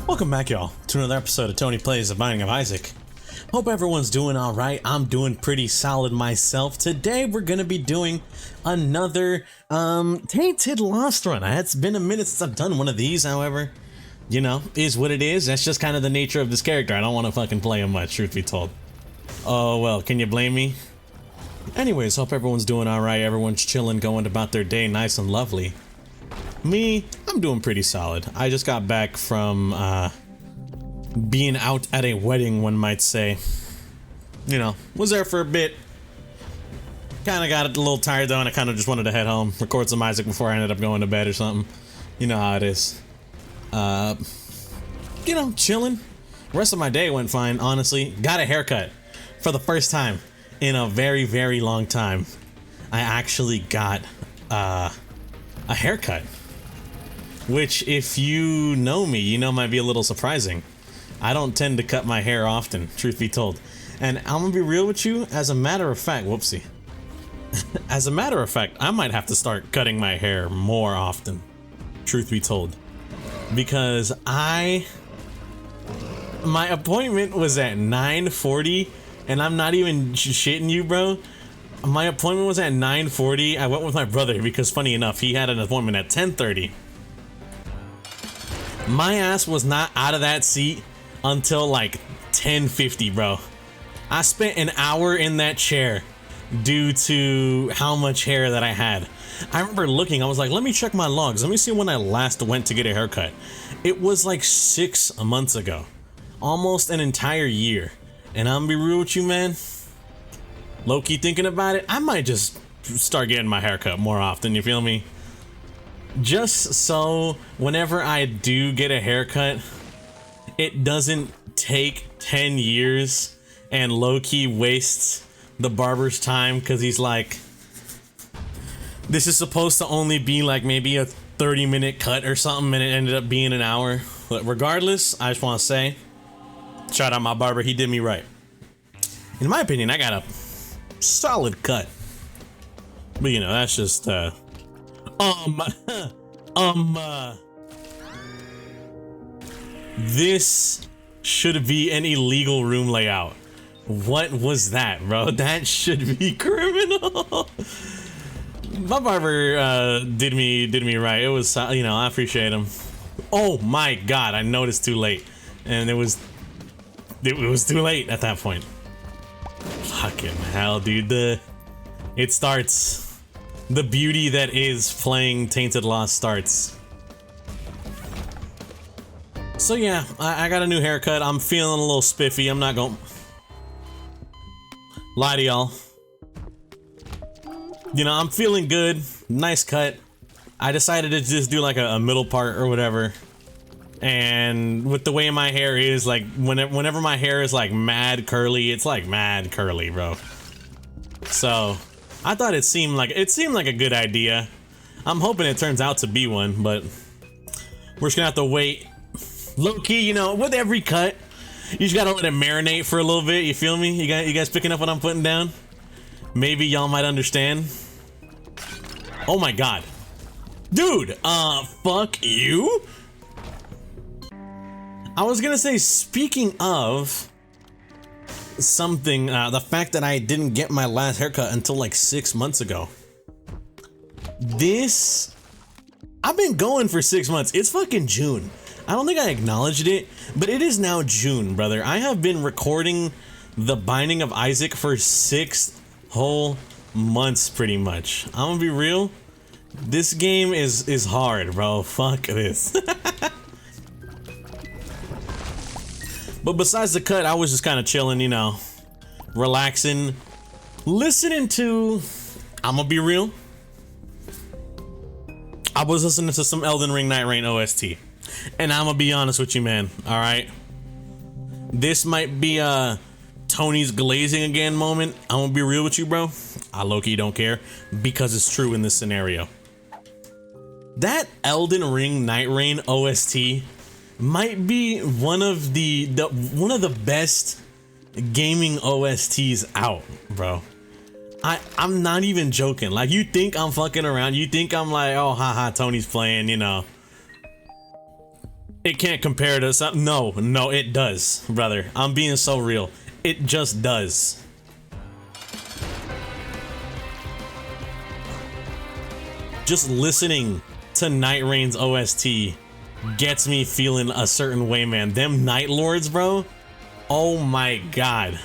Welcome back, y'all, to another episode of Tony Plays The Binding of Isaac. Hope everyone's doing alright. I'm doing pretty solid myself. Today we're gonna be doing another Tainted Lost run. It's been a minute since I've done one of these, however, you know, is what it is. That's just kind of the nature of this character. I don't want to fucking play him much, truth be told. Oh well, can you blame me? Anyways, hope everyone's doing alright. Everyone's chilling, going about their day nice and lovely. Me, I'm doing pretty solid. I just got back from being out at a wedding, one might say. You know, was there for a bit. Kind of got a little tired though, and I kind of just wanted to head home, record some Isaac before I ended up going to bed or something. You know how it is. You know, chilling. Rest of my day went fine, honestly. Got a haircut for the first time in a very, very long time. I actually got a haircut. Which, if you know me, you know might be a little surprising. I don't tend to cut my hair often, truth be told. And I'm gonna be real with you, as a matter of fact, whoopsie. As a matter of fact, I might have to start cutting my hair more often, truth be told. Because my appointment was at 9:40, and I'm not even shitting you, bro. My appointment was at 9:40. I went with my brother because, funny enough, he had an appointment at 10:30. My ass was not out of that seat until like 10:50, bro. I spent an hour in that chair due to how much hair that I had. I remember looking, I was like, let me check my logs. Let me see when I last went to get a haircut. It was like 6 months ago. Almost an entire year. And I'm gonna be real with you, man. Low-key thinking about it, I might just start getting my haircut more often, you feel me? Just so whenever I do get a haircut, it doesn't take 10 years and low-key wastes the barber's time, because he's like, this is supposed to only be like maybe a 30-minute cut or something, and it ended up being an hour. But regardless, I just want to say, shout out my barber, he did me right. In my opinion, I got a solid cut. But you know, that's just this should be an illegal room layout. What was that, bro? That should be criminal. My barber did me right. It was, you know, I appreciate him. Oh my god, I noticed too late, and it was too late at that point. Fucking hell, dude. It starts. The beauty that is playing Tainted Lost starts. So yeah, I got a new haircut. I'm feeling a little spiffy. I'm not gonna lie to y'all. You know, I'm feeling good. Nice cut. I decided to just do like a middle part or whatever. And with the way my hair is, like whenever my hair is like mad curly, it's like mad curly, bro. So I thought it seemed like a good idea. I'm hoping it turns out to be one, but we're just gonna have to wait. Low-key, you know, with every cut, you just gotta let it marinate for a little bit, you feel me? You guys picking up what I'm putting down? Maybe y'all might understand. Oh my god. Dude, fuck you? I was gonna say, speaking of something, the fact that I didn't get my last haircut until like 6 months ago. I've been going for 6 months. It's fucking June. I don't think I acknowledged it, but it is now June, brother. I have been recording The Binding of Isaac for 6 whole months, pretty much. I'm gonna be real. This game is hard, bro. Fuck this. But besides the cut, I was just kind of chilling, you know, relaxing, listening to, I'm gonna be real, I was listening to some Elden Ring Nightreign OST, and I'm gonna be honest with you, man, alright? This might be a Tony's glazing again moment. I'm gonna be real with you, bro. I low-key don't care, because it's true in this scenario. That Elden Ring Nightreign OST might be one of the best gaming OSTs out, bro. I'm not even joking. Like, you think I'm fucking around, you think I'm like, oh haha, Tony's playing, you know, It can't compare to something. No, no, it does, brother. I'm being so real. It just does. Just listening to Nightreign's OST gets me feeling a certain way, man. Them Night Lords, bro. Oh my god.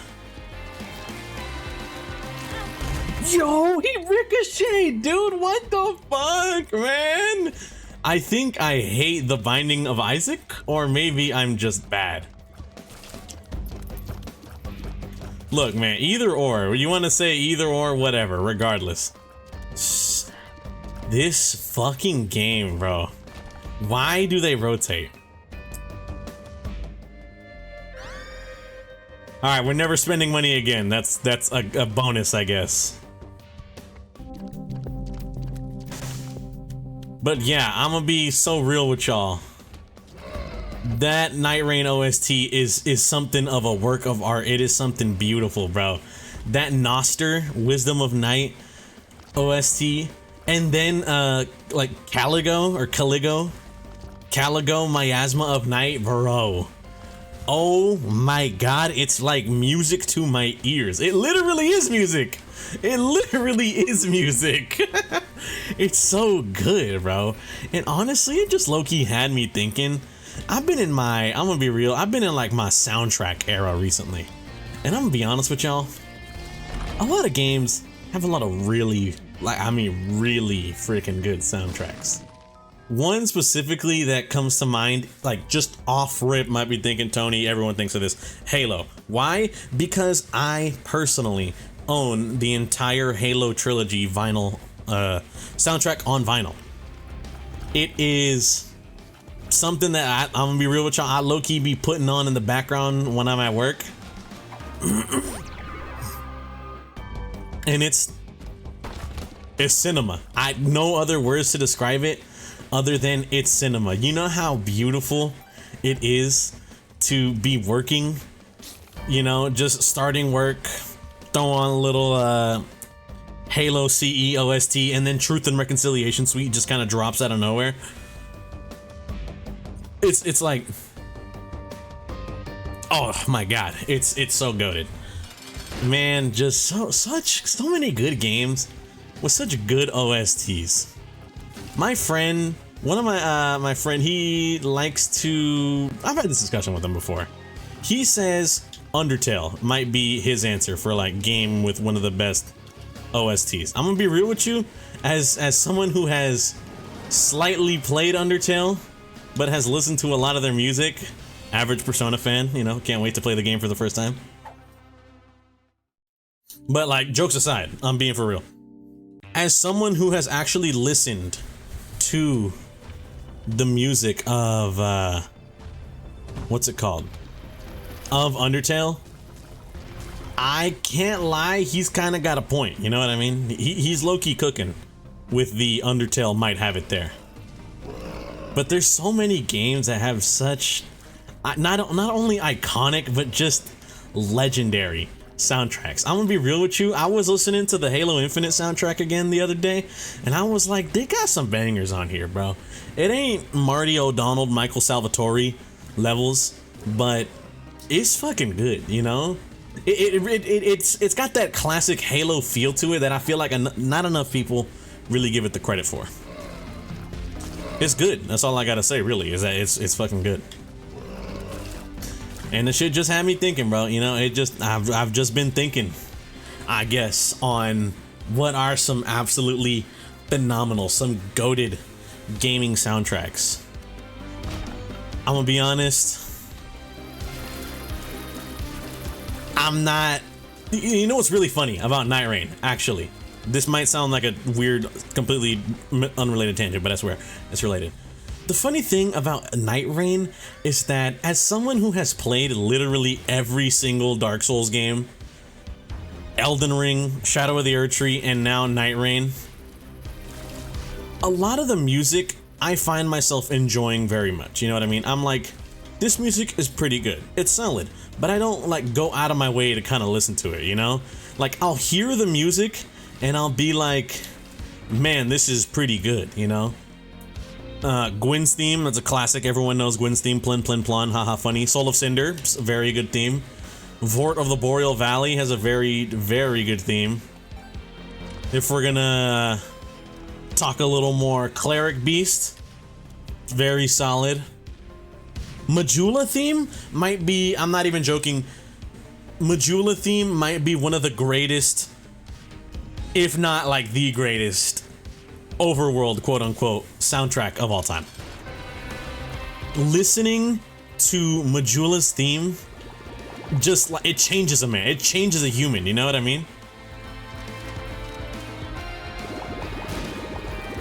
Yo, he ricocheted, dude. What the fuck, man? I think I hate the Binding of Isaac, or maybe I'm just bad. Look, man, either or. You want to say either or, whatever, regardless. This fucking game, bro. Why do they rotate? Alright, we're never spending money again. That's a bonus, I guess. But yeah, I'm gonna be so real with y'all. That Nightreign OST is something of a work of art. It is something beautiful, bro. That Noster, Wisdom of Night OST, and then like Caligo, Miasma of Night, bro. Oh my god, it's like music to my ears. It literally is music. It literally is music. It's so good, bro. And honestly, it just low-key had me thinking. I'm gonna be real, I've been in like my soundtrack era recently. And I'm gonna be honest with y'all. A lot of games have a lot of really freaking good soundtracks. One specifically that comes to mind, like just off rip, might be thinking, Tony, everyone thinks of this, Halo. Why? Because I personally own the entire Halo trilogy vinyl soundtrack on vinyl. It is something that I'm gonna be real with y'all, I low-key be putting on in the background when I'm at work. And it's cinema. No other words to describe it other than it's cinema. You know how beautiful it is to be working, you know, just starting work, throw on a little Halo CE OST, and then Truth and Reconciliation Suite just kind of drops out of nowhere. It's like, oh my god, it's so goated, man. Just so many good games with such good OSTs. My friend, one of my friend, he likes to, I've had this discussion with him before. He says Undertale might be his answer for like game with one of the best OSTs. I'm gonna be real with you, as someone who has slightly played Undertale, but has listened to a lot of their music, average Persona fan, you know, can't wait to play the game for the first time. But like, jokes aside, I'm being for real. As someone who has actually listened to the music of what's it called, of Undertale, I can't lie, he's kind of got a point, you know what I mean? He's low-key cooking with the Undertale might have it there. But there's so many games that have such not only iconic but just legendary soundtracks. I'm gonna be real with you, I was listening to the Halo Infinite soundtrack again the other day, and I was like, they got some bangers on here, bro. It ain't Marty O'Donnell, Michael Salvatore levels, but it's fucking good, you know? It's got that classic Halo feel to it that I feel like not enough people really give it the credit for. It's good, that's all I gotta say really, is that it's fucking good. And the shit just had me thinking, bro, you know, I've just been thinking, I guess, on what are some absolutely phenomenal, some goated gaming soundtracks. I'm gonna be honest, I'm not, you know what's really funny about Nightreign, actually? This might sound like a weird, completely unrelated tangent, but I swear, it's related. The funny thing about Nightreign is that as someone who has played literally every single Dark Souls game, Elden Ring, Shadow of the Erdtree, and now Nightreign, a lot of the music I find myself enjoying very much, you know what I mean? I'm like, this music is pretty good, it's solid, but I don't like go out of my way to kind of listen to it, you know? Like, I'll hear the music and I'll be like, man, this is pretty good, you know? Gwen's theme, that's a classic. Everyone knows Gwen's theme. Plin Plin Plon, haha funny. Soul of Cinder, a very good theme. Vort of the Boreal Valley has a very, very good theme. If we're gonna talk a little more, Cleric Beast, very solid. Majula theme might be, I'm not even joking, Majula theme might be one of the greatest, if not like the greatest, overworld quote unquote soundtrack of all time. Listening to Majula's theme, just like, it changes a man, it changes a human, you know what I mean?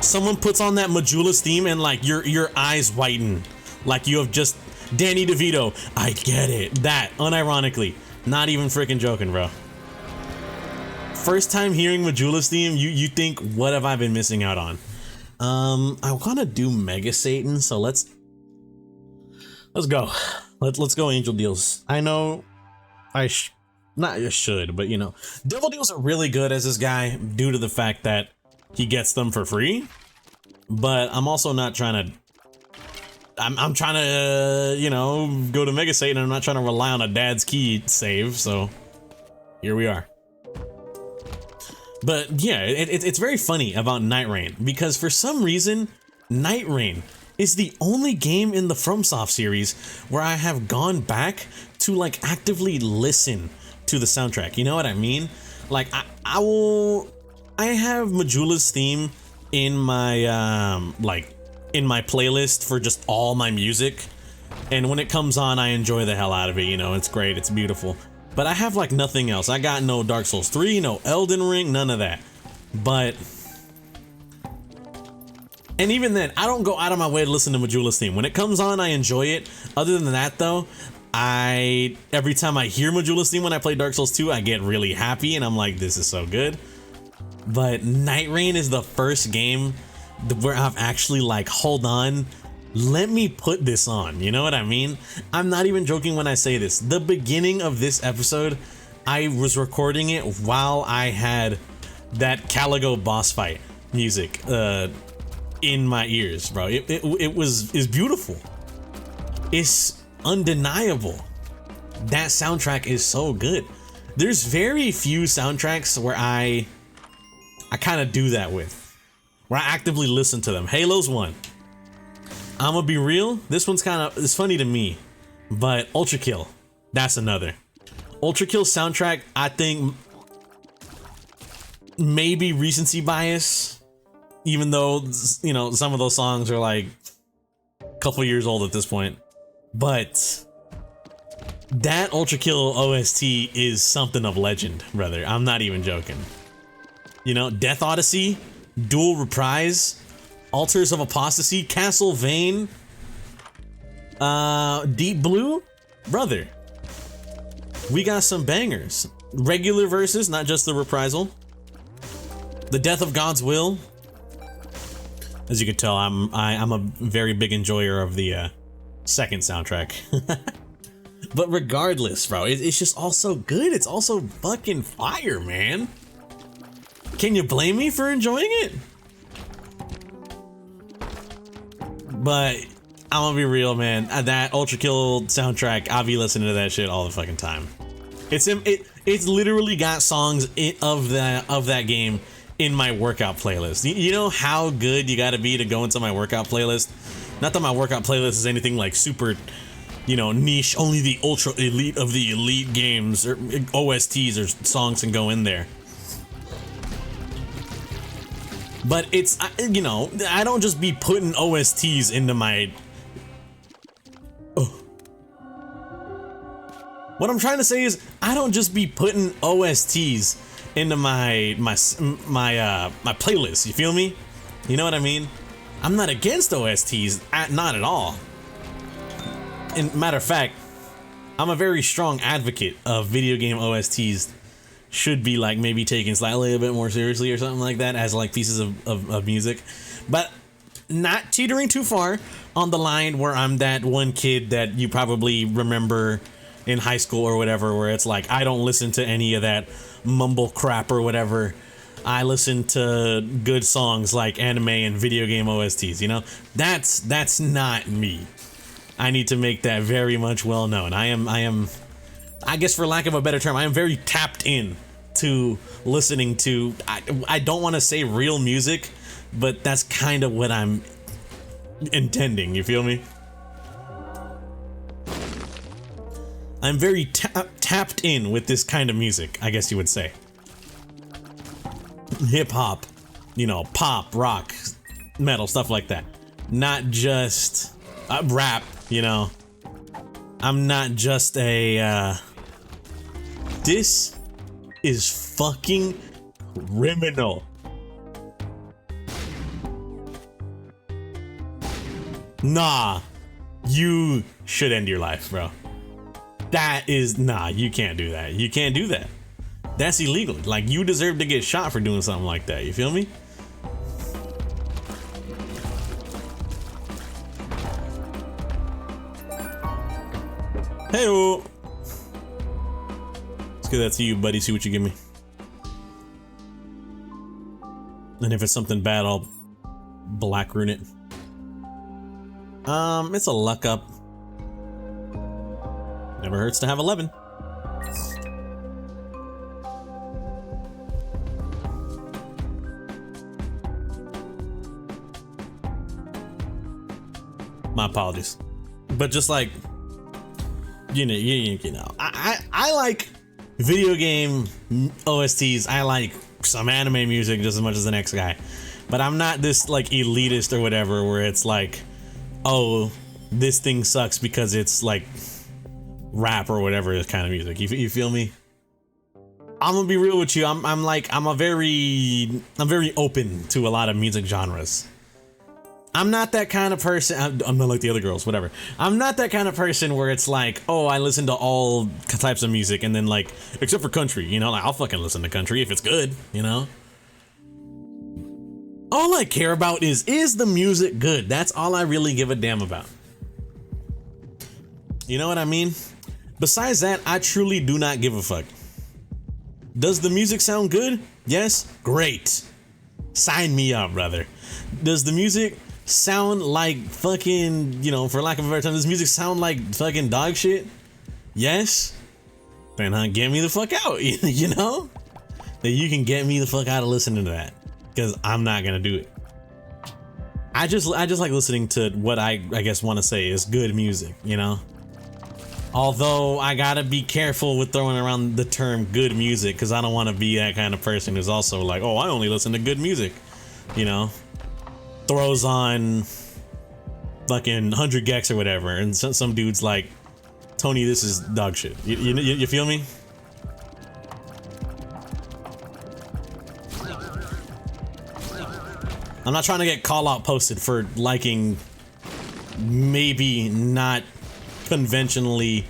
Someone puts on that Majula's theme and like your eyes whiten, like you have just Danny DeVito. I get it. That unironically, not even freaking joking, bro. First time hearing Majula's theme, you think, what have I been missing out on? I want to do Mega Satan, so let's go. Let's go Angel Deals. I know I should, but you know, Devil Deals are really good as this guy due to the fact that he gets them for free, but I'm also not trying to, I'm trying to, you know, go to Mega Satan, and I'm not trying to rely on a dad's key save, so here we are. But yeah, it's very funny about Nightreign, because for some reason, Nightreign is the only game in the FromSoft series where I have gone back to like actively listen to the soundtrack, you know what I mean? Like, I have Majula's theme in my in my playlist for just all my music, and when it comes on, I enjoy the hell out of it. You know, it's great, it's beautiful. But I have like nothing else. I got no Dark Souls 3, no Elden Ring, none of that. But, and even then, I don't go out of my way to listen to Majula's theme. When it comes on, I enjoy it. Other than that, though, every time I hear Majula's theme when I play Dark Souls 2, I get really happy, and I'm like, this is so good. But Nightreign is the first game where I've actually like, hold on, let me put this on, you know what I mean? I'm not even joking when I say this. The beginning of this episode, I was recording it while I had that Caligo boss fight music in my ears, bro. It's beautiful. It's undeniable. That soundtrack is so good. There's very few soundtracks where I kind of do that with, where I actively listen to them. Halo's one. I'm gonna be real, this one's kind of, it's funny to me, but Ultra Kill, that's another. Ultra Kill soundtrack, I think, maybe recency bias, even though, you know, some of those songs are like a couple years old at this point, but that Ultra Kill OST is something of legend, brother. I'm not even joking. You know, Death Odyssey, Dual Reprise, Altars of Apostasy, Castlevania, Deep Blue, brother. We got some bangers. Regular verses, not just the reprisal. The Death of God's Will. As you can tell, I'm a very big enjoyer of the second soundtrack. But regardless, bro, it's just also good. It's also fucking fire, man. Can you blame me for enjoying it? But I'm gonna be real, man. That Ultra Kill soundtrack, I'll be listening to that shit all the fucking time. It's literally got songs of that game in my workout playlist. You know how good you gotta be to go into my workout playlist? Not that my workout playlist is anything like super, you know, niche, only the ultra elite of the elite games or OSTs or songs can go in there. But it's, you know, I don't just be putting OSTs into my... Oh. What I'm trying to say is, I don't just be putting OSTs into my playlist, you feel me? You know what I mean? I'm not against OSTs, not at all. And matter of fact, I'm a very strong advocate of video game OSTs should be like maybe taken slightly a bit more seriously or something like that as like pieces of music, but not teetering too far on the line where I'm that one kid that you probably remember in high school or whatever, where it's like, I don't listen to any of that mumble crap or whatever. I listen to good songs like anime and video game OSTs, you know? That's not me. I need to make that very much well known. I am, I guess for lack of a better term, I am very tapped in to listening to, I don't want to say real music, but that's kind of what I'm intending, you feel me? I'm very tapped in with this kind of music, I guess you would say. Hip hop, you know, pop, rock, metal, stuff like that. Not just rap, you know. I'm not just a, this is fucking criminal. Nah, you should end your life, bro. That is, nah, you can't do that. You can't do that. That's illegal. Like, you deserve to get shot for doing something like that. You feel me? Hey-o. Let's give that to you, buddy. See what you give me. And if it's something bad, I'll black rune it. It's a luck up. Never hurts to have 11. My apologies. But just like, you know, I like video game OSTs. I like some anime music just as much as the next guy. But I'm not this like elitist or whatever where it's like, oh, this thing sucks because it's like rap or whatever kind of music. You feel me? I'm gonna be real with you. I'm very open to a lot of music genres. I'm not that kind of person. I'm not like the other girls, whatever. I'm not that kind of person where it's like, oh, I listen to all types of music and then like, except for country, you know, like I'll fucking listen to country if it's good, you know? All I care about is the music good? That's all I really give a damn about. You know what I mean? Besides that, I truly do not give a fuck. Does the music sound good? Yes? Great. Sign me up, brother. Does the music sound like fucking, you know, for lack of a better term, does music sound like fucking dog shit? Yes? Then get me the fuck out, you know? That you can get me the fuck out of listening to that. Because I'm not gonna do it. I just like listening to what I guess want to say is good music, you know? Although I gotta be careful with throwing around the term good music because I don't want to be that kind of person who's also like, oh, I only listen to good music, you know? Throws on fucking 100 gex or whatever, and some dude's like, Tony, this is dog shit. You feel me? I'm not trying to get call out posted for liking maybe not conventionally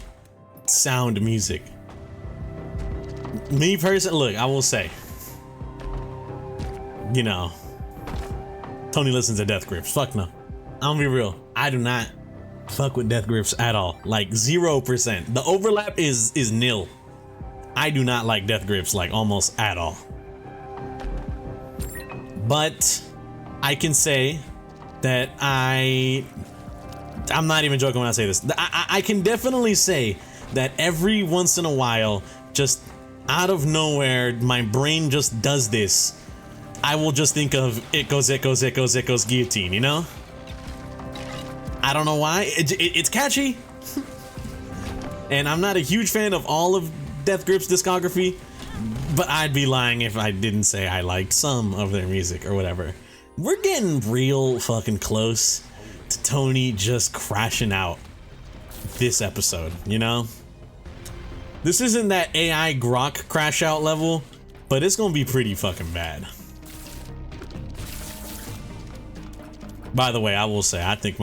sound music. Me personally, look, I will say, you know, Tony listens to Death Grips. Fuck no. I'm gonna be real. I do not fuck with Death Grips at all. Like 0%. The overlap is nil. I do not like Death Grips like almost at all. But I can say that I'm not even joking when I say this. I can definitely say that every once in a while, just out of nowhere, my brain just does this. I will just think of it goes, guillotine, you know? I don't know why. It's catchy. And I'm not a huge fan of all of Death Grips' discography, but I'd be lying if I didn't say I liked some of their music or whatever. We're getting real fucking close to Tony just crashing out this episode, you know? This isn't that AI grok crash out level, but it's gonna be pretty fucking bad. By the way, I will say, I think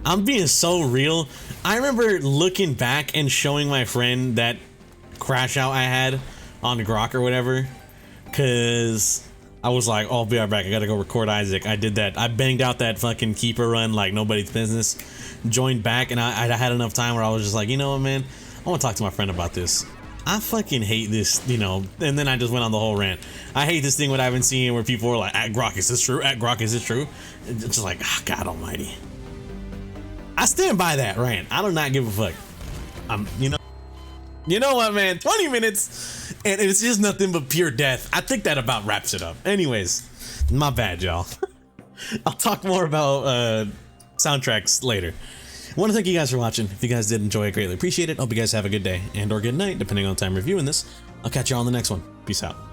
I'm being so real. I remember looking back and showing my friend that crash out I had on the grok or whatever, cause I was like, oh, I'll be right back. I gotta go record Isaac. I did that. I banged out that fucking keeper run like nobody's business. Joined back, and I had enough time where I was just like, you know what, man? I want to talk to my friend about this. I fucking hate this, you know, and then I just went on the whole rant. I hate this thing what I've been seeing where people are like, at Grok, is this true? At Grok, is this true? It's just like, oh, God almighty. I stand by that rant. I do not give a fuck. You know what, man? 20 minutes, and it's just nothing but pure death. I think that about wraps it up. Anyways, my bad, y'all. I'll talk more about soundtracks later. I want to thank you guys for watching. If you guys did enjoy it, greatly appreciate it. Hope you guys have a good day and or good night, depending on the time reviewing this. I'll catch you all on the next one. Peace out.